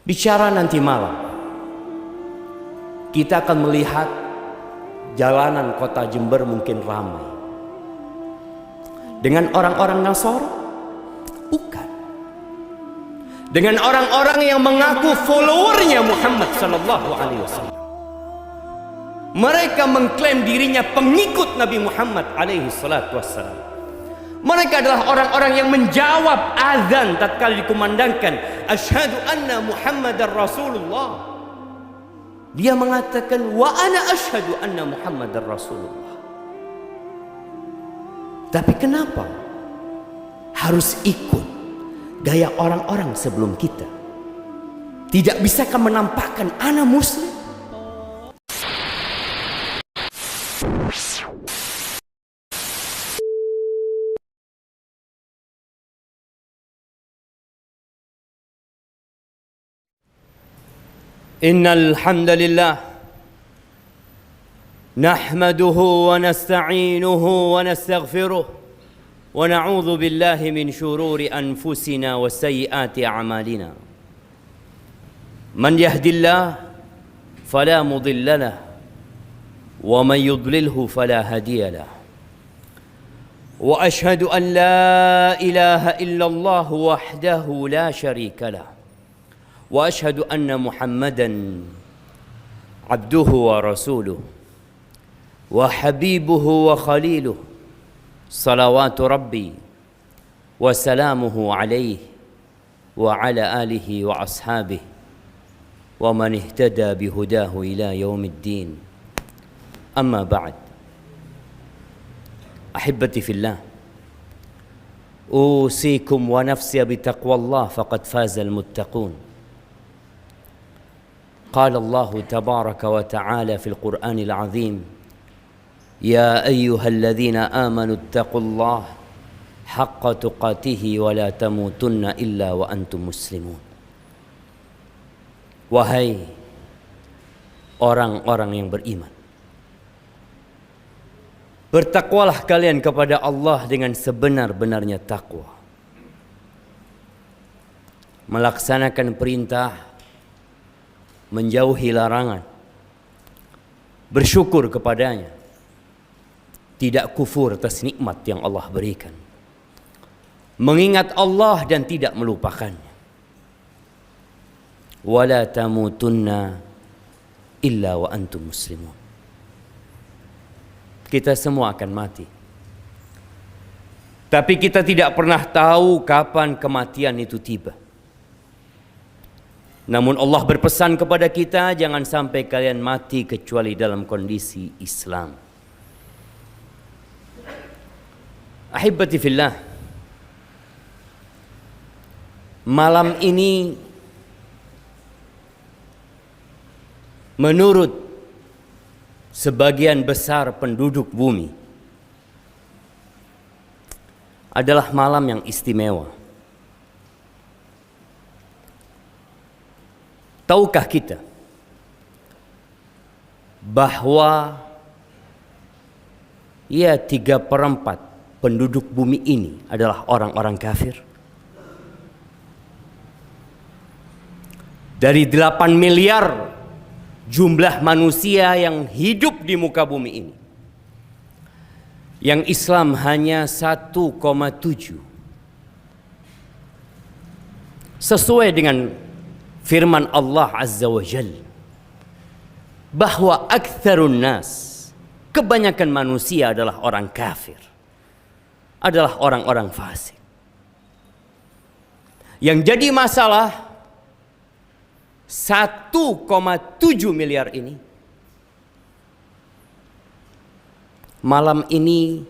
Bicara nanti malam, kita akan melihat jalanan kota Jember mungkin ramai dengan orang-orang Nasara? Bukan. Dengan orang-orang yang mengaku followernya Muhammad sallallahu alaihi wasallam. Mereka mengklaim dirinya pengikut Nabi Muhammad alaihi salatu wassalam. Mereka adalah orang-orang yang menjawab azan tatkala dikumandangkan, asyhadu anna Muhammadar Rasulullah. Dia mengatakan, wa ana asyhadu anna Muhammadar Rasulullah. Tapi kenapa harus ikut gaya orang-orang sebelum kita? Tidak bisakah menampakkan ana muslim? Innal hamdalillah nahmaduhu wa nasta'inuhu wa nastaghfiruh wa na'udzu billahi min shururi anfusina wa sayyiati a'malina. Man yahdillahu fala mudilla lahu wa man yudlilhu fala hadiya lahu. Wa ashhadu an la ilaha illallah wahdahu la sharika lahu. وأشهد أن محمدًا عبده ورسوله وحبيبه وخليله صلوات ربي وسلامه عليه وعلى آله وأصحابه ومن اهتدى بهداه إلى يوم الدين. أما بعد، أحبتي في الله، أوصيكم ونفسي بتقوى الله فقد فاز المتقون. قال الله تبارك وتعالى في القرآن العظيم: يا أيها الذين آمنوا اتقوا الله حق تقاته ولا تموتن إلا وأنتم مسلمون. Wahai orang-orang yang beriman, bertakwalah kalian kepada Allah dengan sebenar-benarnya takwa, melaksanakan perintah, menjauhi larangan, bersyukur kepadanya, tidak kufur atas nikmat yang Allah berikan, mengingat Allah dan tidak melupakannya. Wala tamutunna illa wa antum muslimun. Kita semua akan mati, tapi kita tidak pernah tahu kapan kematian itu tiba. Namun Allah berpesan kepada kita, jangan sampai kalian mati kecuali dalam kondisi Islam. Ahibati fillah, malam ini menurut sebagian besar penduduk bumi adalah malam yang istimewa. Tahukah kita bahwa 3/4 penduduk bumi ini adalah orang-orang kafir? Dari 8 miliar jumlah manusia yang hidup di muka bumi ini, yang Islam hanya 1,7. Sesuai dengan firman Allah Azza wa Jalla bahwa aktsarun nas, kebanyakan manusia adalah orang kafir, adalah orang-orang fasik. Yang jadi masalah 1,7 miliar ini, malam ini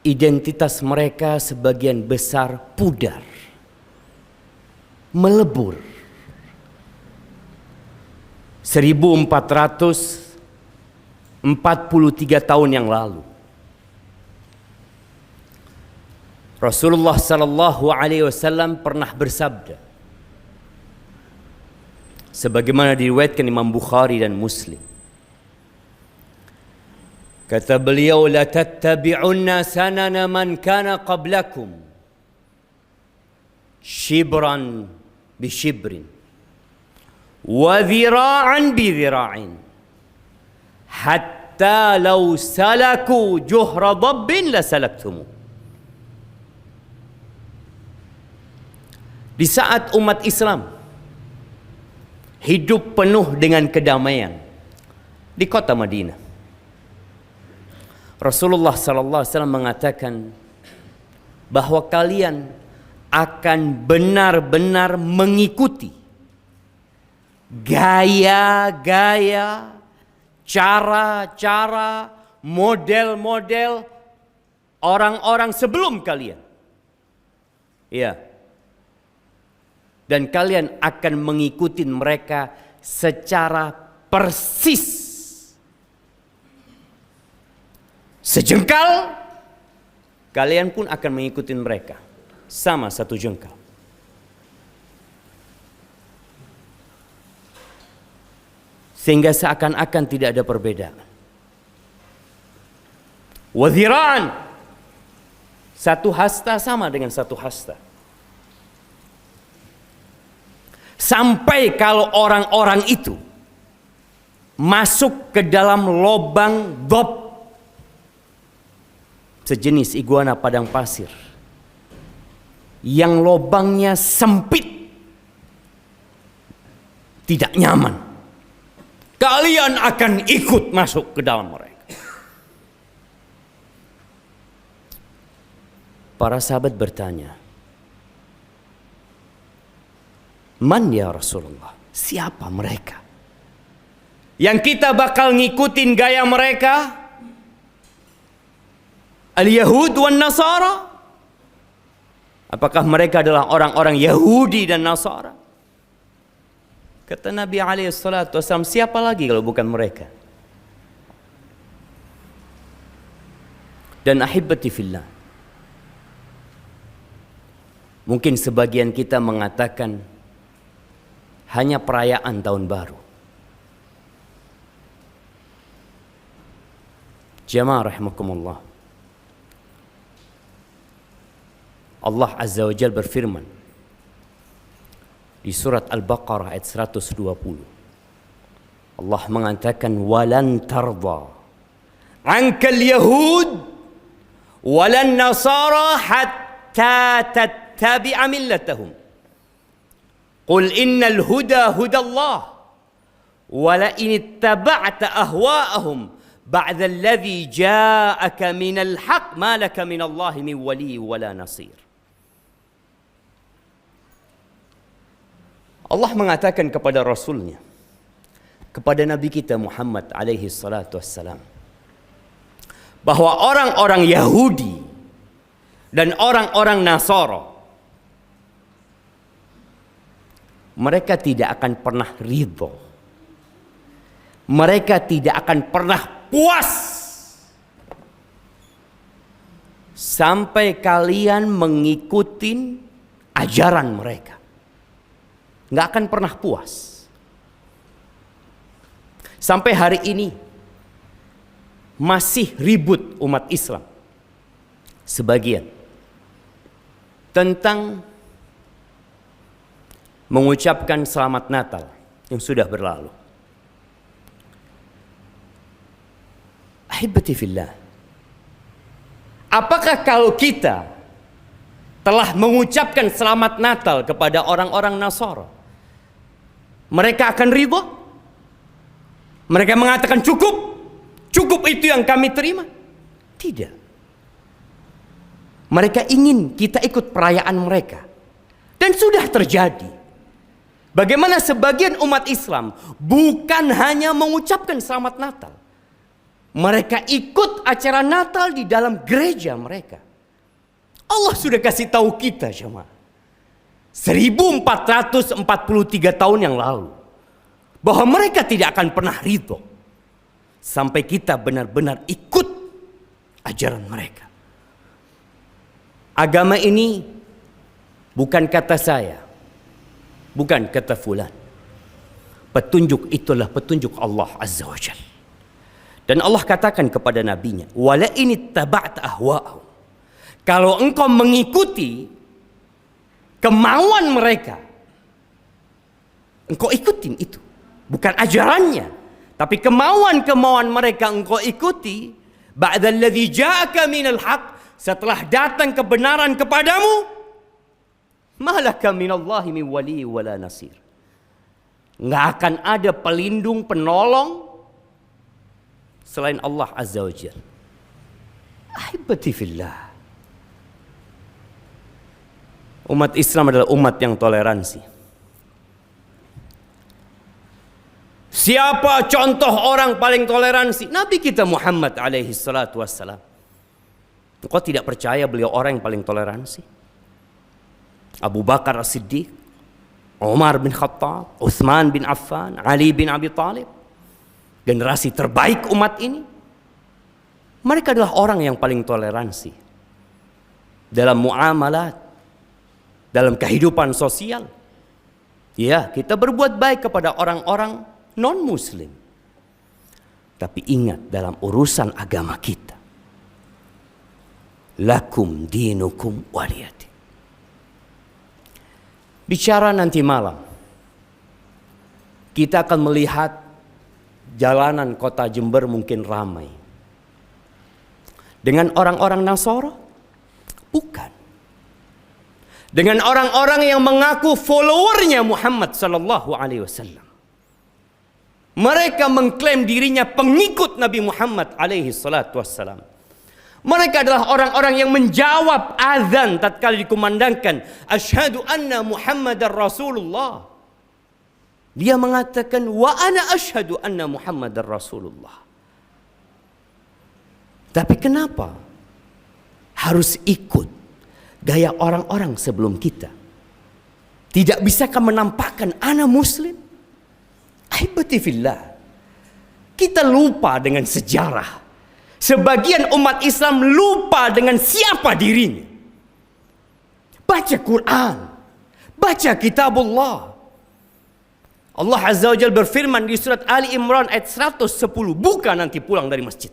identitas mereka sebagian besar pudar, melebur. 1443 tahun yang lalu Rasulullah sallallahu alaihi wasallam pernah bersabda, sebagaimana diriwayatkan Imam Bukhari dan Muslim. Kata beliau, la tattabi'unna sanana man kana qablakum shibran bishibrin wa dhira'an bi dhira'in hatta law salaku juhra dabbin la salaktumu. Di saat umat Islam hidup penuh dengan kedamaian di kota Madinah, Rasulullah SAW mengatakan bahwa kalian akan benar-benar mengikuti gaya-gaya, cara-cara, model-model orang-orang sebelum kalian. Ya. Dan kalian akan mengikuti mereka secara persis. Sejengkal, kalian pun akan mengikuti mereka. Sama satu jengkal. Sehingga seakan-akan tidak ada perbedaan. Wadhira'an, satu hasta sama dengan satu hasta. Sampai kalau orang-orang itu masuk ke dalam lobang dob, sejenis iguana padang pasir yang lobangnya sempit, tidak nyaman, kalian akan ikut masuk ke dalam mereka. Para sahabat bertanya, man ya Rasulullah, siapa mereka yang kita bakal ngikutin gaya mereka? Al-Yahud wan Nasara? Apakah mereka adalah orang-orang Yahudi dan Nasara? Kata Nabi SAW, siapa lagi kalau bukan mereka? Dan ahibati fillah, mungkin sebagian kita mengatakan hanya perayaan tahun baru. Jamaah rahimakumullah, Allah Azza wa Jalla berfirman di surat Al-Baqarah ayat 120. Allah mengatakan, walan tarda ankal yahud walan nasara hatta tattabi'a millatahum. Qul innal huda hudallah wa la in ittaba'ta ahwa'ahum ba'da alladhi ja'aka minal haqq ma laka minallahi min wali wala nasir. Allah mengatakan kepada Rasulnya, kepada Nabi kita Muhammad alaihi salatu wassalam, bahwa orang-orang Yahudi dan orang-orang Nasara, mereka tidak akan pernah ridho, mereka tidak akan pernah puas sampai kalian mengikuti ajaran mereka. Nggak akan pernah puas. Sampai hari ini masih ribut umat Islam sebagian tentang mengucapkan selamat Natal yang sudah berlalu. Ahibati fillah, apakah kalau kita telah mengucapkan selamat Natal kepada orang-orang Nasara, mereka akan ridha? Mereka mengatakan cukup itu yang kami terima? Tidak. Mereka ingin kita ikut perayaan mereka. Dan sudah terjadi. Bagaimana sebagian umat Islam bukan hanya mengucapkan selamat Natal, mereka ikut acara Natal di dalam gereja mereka. Allah sudah kasih tahu kita, jemaah, 1443 tahun yang lalu, bahwa mereka tidak akan pernah ridho sampai kita benar-benar ikut ajaran mereka. Agama ini bukan kata saya, bukan kata fulan. Petunjuk itulah petunjuk Allah Azza wa Jalla. Dan Allah katakan kepada nabinya, wala in ittaba'ta ahwa'ahum, kalau engkau mengikuti kemauan mereka, engkau ikutin itu. Bukan ajarannya, tapi kemauan-kemauan mereka engkau ikuti. Ba'dalladzi ja'aka minal haq, setelah datang kebenaran kepadamu, malaka minallahi min wali wala nasir. Nggak akan ada pelindung, penolong selain Allah Azza wa Jalla. Ahibati fillah. Umat Islam adalah umat yang toleransi. Siapa contoh orang paling toleransi? Nabi kita Muhammad alaihi salatu wassalam. Engkau tidak percaya beliau orang yang paling toleransi? Abu Bakar As-Siddiq, Umar bin Khattab, Utsman bin Affan, Ali bin Abi Thalib, generasi terbaik umat ini. Mereka adalah orang yang paling toleransi dalam muamalat, dalam kehidupan sosial. Ya, kita berbuat baik kepada orang-orang non-muslim. Tapi ingat, dalam urusan agama kita, lakum dinukum waliyadin. Bicara nanti malam, kita akan melihat jalanan kota Jember mungkin ramai dengan orang-orang Nasara? Bukan. Dengan orang-orang yang mengaku followernya Muhammad sallallahu alaihi wasallam. Mereka mengklaim dirinya pengikut Nabi Muhammad alaihi salatu wassalam. Mereka adalah orang-orang yang menjawab azan tatkala dikumandangkan, asyhadu anna Muhammadar Rasulullah. Dia mengatakan, wa ana asyhadu anna Muhammadar Rasulullah. Tapi kenapa harus ikut gaya orang-orang sebelum kita? Tidak bisakah menampakkan ana muslim? Ahibati fillah. Kita lupa dengan sejarah. Sebagian umat Islam lupa dengan siapa dirinya. Baca Quran, baca kitabullah. Allah Azza wa Jalla berfirman di surat Ali Imran ayat 110. Buka nanti pulang dari masjid.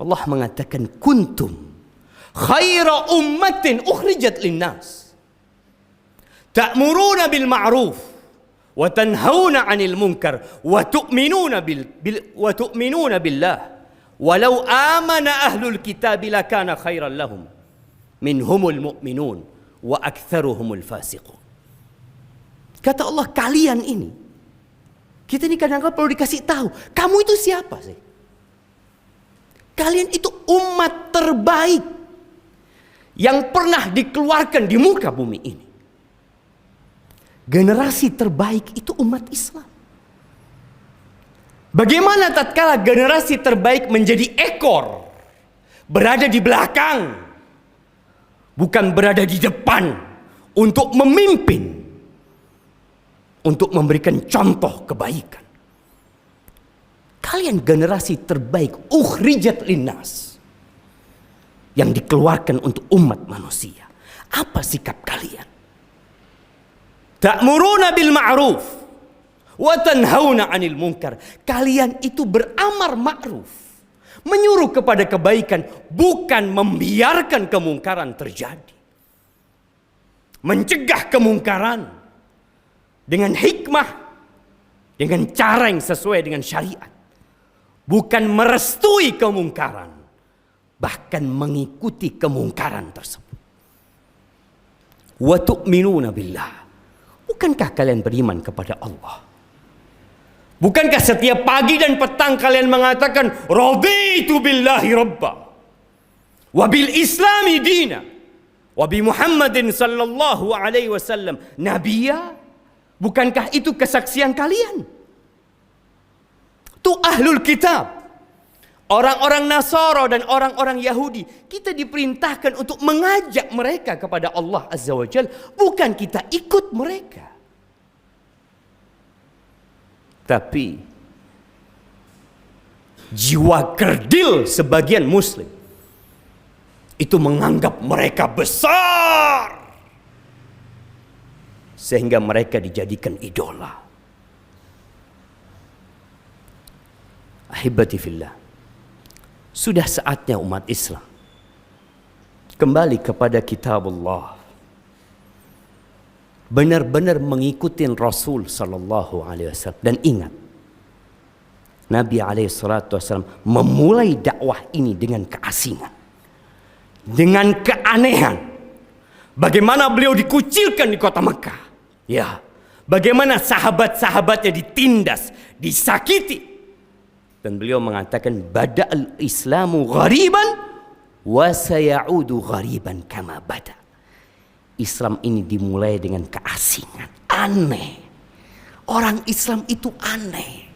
Allah mengatakan, kuntum khaira ummatin ukhrijat linnas, ta'muruna bil ma'ruf wa tanhauna 'anil munkar wa tu'minuna billah. Walau amana ahlul kitab lakana khairan lahum minhumul mu'minun wa aktsaruhumul fasiqun. Kata Allah, kalian ini, kita ini kadang-kadang perlu dikasih tahu, kamu itu siapa sih? Kalian itu umat terbaik yang pernah dikeluarkan di muka bumi ini. Generasi terbaik itu umat Islam. Bagaimana tatkala generasi terbaik menjadi ekor, berada di belakang, bukan berada di depan untuk memimpin, untuk memberikan contoh kebaikan. Kalian generasi terbaik, ukhrijat linnas, yang dikeluarkan untuk umat manusia. Apa sikap kalian? Ta'muruna bil ma'ruf wa tanhauna 'anil munkar. Kalian itu beramar ma'ruf, menyuruh kepada kebaikan, bukan membiarkan kemungkaran terjadi. Mencegah kemungkaran dengan hikmah, dengan cara yang sesuai dengan syariat. Bukan merestui kemungkaran, bahkan mengikuti kemungkaran tersebut. Wa tu'minuna billah. Bukankah kalian beriman kepada Allah? Bukankah setiap pagi dan petang kalian mengatakan, raditu billahi rabba, wa bil islami dina, wa bi Muhammadin sallallahu alaihi wasallam nabiyya? Bukankah itu kesaksian kalian? Itu ahlul kitab, orang-orang Nasara dan orang-orang Yahudi. Kita diperintahkan untuk mengajak mereka kepada Allah Azza wa Jalla, bukan kita ikut mereka. Tapi jiwa kerdil sebagian muslim itu menganggap mereka besar, sehingga mereka dijadikan idola. Ahibati fillah, sudah saatnya umat Islam kembali kepada kitabullah, benar-benar mengikuti Rasul sallallahu alaihi wasallam. Dan ingat, Nabi alaihi salatu wasallam memulai dakwah ini dengan keasingan, dengan keanehan. Bagaimana beliau dikucilkan di kota Mekah. Ya, bagaimana sahabat-sahabatnya ditindas, disakiti. Dan beliau mengatakan, bada'al islamu ghariban wa sayaudu ghariban kama bada. Islam ini dimulai dengan keasingan. Aneh. Orang Islam itu aneh.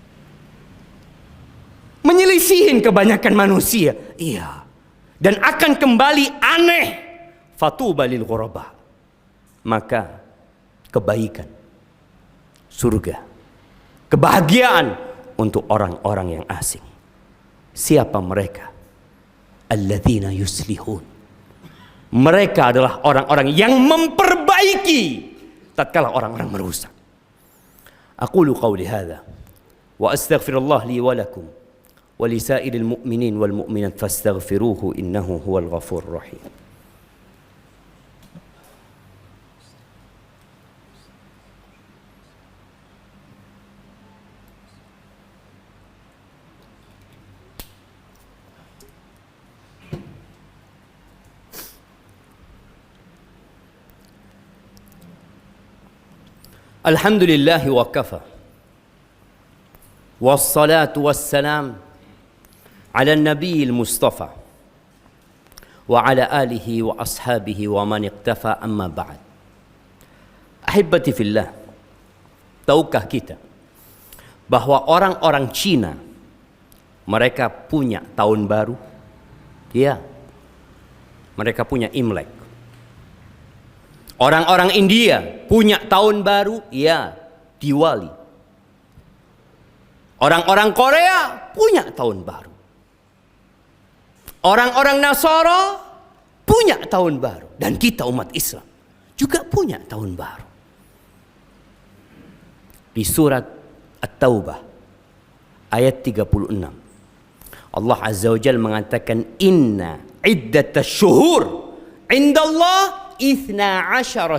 Menyelisihin kebanyakan manusia. Iya. Dan akan kembali aneh. Fatuba lil ghuraba. Maka kebaikan, surga, kebahagiaan untuk orang-orang yang asing. Siapa mereka? Alladzina yuslihun. Mereka adalah orang-orang yang memperbaiki tatkala orang-orang merusak. Aqulu qawli hadza wa astaghfirullah li wa lakum wa li sa'iril mu'minin wal mu'minat fastaghfiruhu innahu huwal ghafurur rahim. Alhamdulillah wa kafa. Wassalatu wassalam ala nabiyil mustafa wa ala alihi wa ashabihi wa man iqtafa, amma ba'd. Ahibbati fillah, tahukah kita bahwa orang-orang Cina mereka punya tahun baru? Ya, mereka punya Imlek. Orang-orang India punya tahun baru, ya, Diwali. Orang-orang Korea punya tahun baru. Orang-orang Nasara punya tahun baru. Dan kita umat Islam juga punya tahun baru. Di surat At-Taubah ayat 36, Allah Azza wa Jalla mengatakan, inna iddatash syuhur indallah 12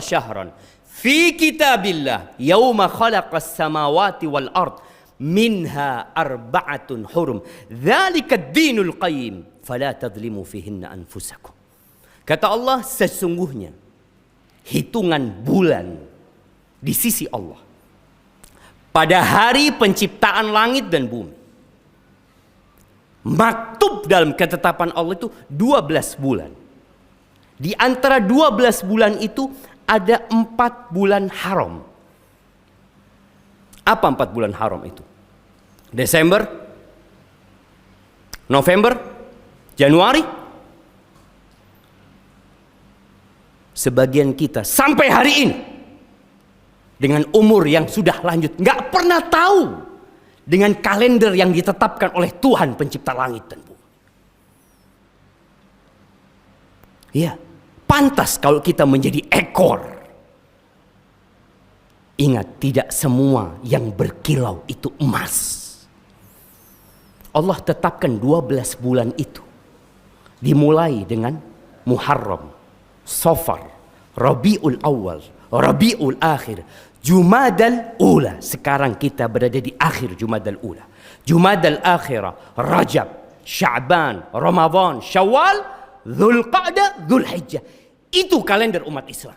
syahran fi kitabillah yauma khalaqas samawati wal ard minha arba'atun hurum dzalika ad-dinul qayyim fala tadhlimu fihinna anfusakum. Kata Allah, sesungguhnya hitungan bulan di sisi Allah pada hari penciptaan langit dan bumi, maktub dalam ketetapan Allah itu 12 bulan. Di antara 12 bulan itu ada 4 bulan haram. Apa 4 bulan haram itu? Desember, November, Januari. Sebagian kita sampai hari ini dengan umur yang sudah lanjut nggak pernah tahu dengan kalender yang ditetapkan oleh Tuhan pencipta langit dan bumi. Iya. Pantas kalau kita menjadi ekor. Ingat, tidak semua yang berkilau itu emas. Allah tetapkan 12 bulan itu. Dimulai dengan Muharram, Safar, Rabiul Awal, Rabiul Akhir, Jumadal Ula. Sekarang kita berada di akhir Jumadal Ula. Jumadal Akhirah, Rajab, Sya'ban, Ramadan, Syawal, Dzulqa'dah, Dzulhijjah. Itu kalender umat Islam.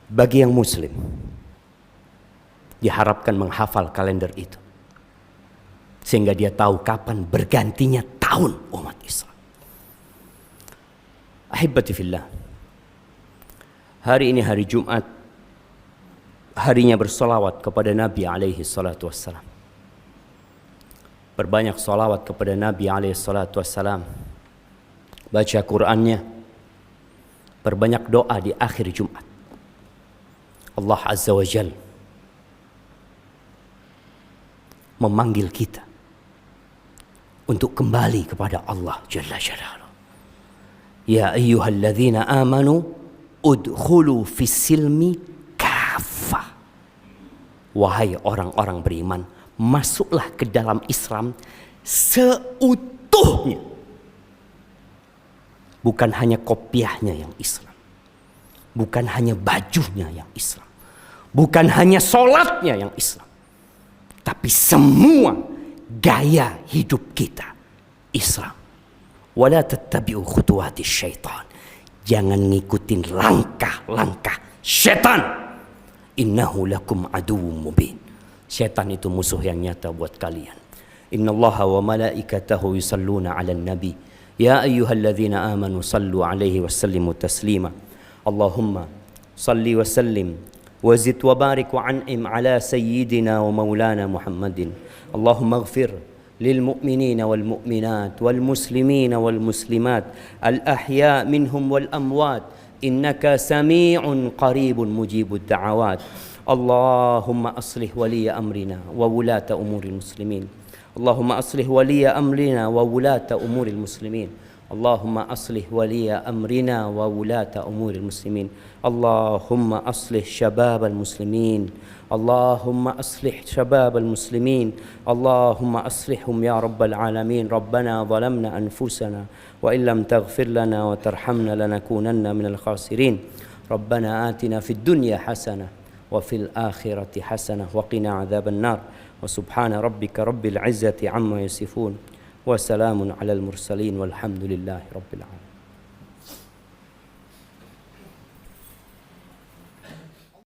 Bagi yang muslim diharapkan menghafal kalender itu sehingga dia tahu kapan bergantinya tahun umat Islam. Ahibbati fillah, hari ini hari Jumat, harinya bersolawat kepada Nabi alaihi salatu wassalam. Perbanyak salawat kepada Nabi alaihi salatu wassalam. Baca Qur'annya. Perbanyak doa di akhir Jumat. Allah Azza wa Jalla memanggil kita untuk kembali kepada Allah Jalla Jalaluhu. Ya ayyuhalladzina amanu udkhulu fis silmi kafah. Wahai orang-orang beriman, masuklah ke dalam Islam seutuhnya. Bukan hanya kopiahnya yang Islam. Bukan hanya bajunya yang Islam. Bukan hanya sholatnya yang Islam. Tapi semua gaya hidup kita Islam. Wala tattabi'u khutuwatis syaitan. Jangan ngikutin langkah-langkah syaitan. Innahu lakum aduwwum mubin. Syaitan itu musuh yang nyata buat kalian. Innallaha wa malaikatahu yusalluna 'alan nabi. Ya ayyuhalladzina amanu sallu 'alaihi wasallimu taslima. Allahumma salli wa sallim wa zid wa barik wa an'im 'ala sayyidina wa maulana Muhammadin. Allahumma ighfir للمؤمنين والمؤمنات والمسلمين والمسلمات الأحياء منهم والأموات إنك سميع قريب مجيب الدعوات اللهم أصلح ولي أمرنا وولاة أمور المسلمين اللهم أصلح ولي أمرنا وولاة أمور المسلمين اللهم أصلح ولي أمرنا وولاة أمور المسلمين اللهم أصلح شباب المسلمين اللهم أصلح شباب المسلمين اللهم أصلحهم يا رب العالمين ربنا ظلمنا أنفسنا وإن لم تغفر لنا وترحمنا لنكونن من الخاسرين ربنا آتنا في الدنيا حسنة وفي الآخرة حسنة وقنا عذاب النار وسبحان ربك رب العزة عما يصفون وسلام على المرسلين والحمد لله رب العالمين.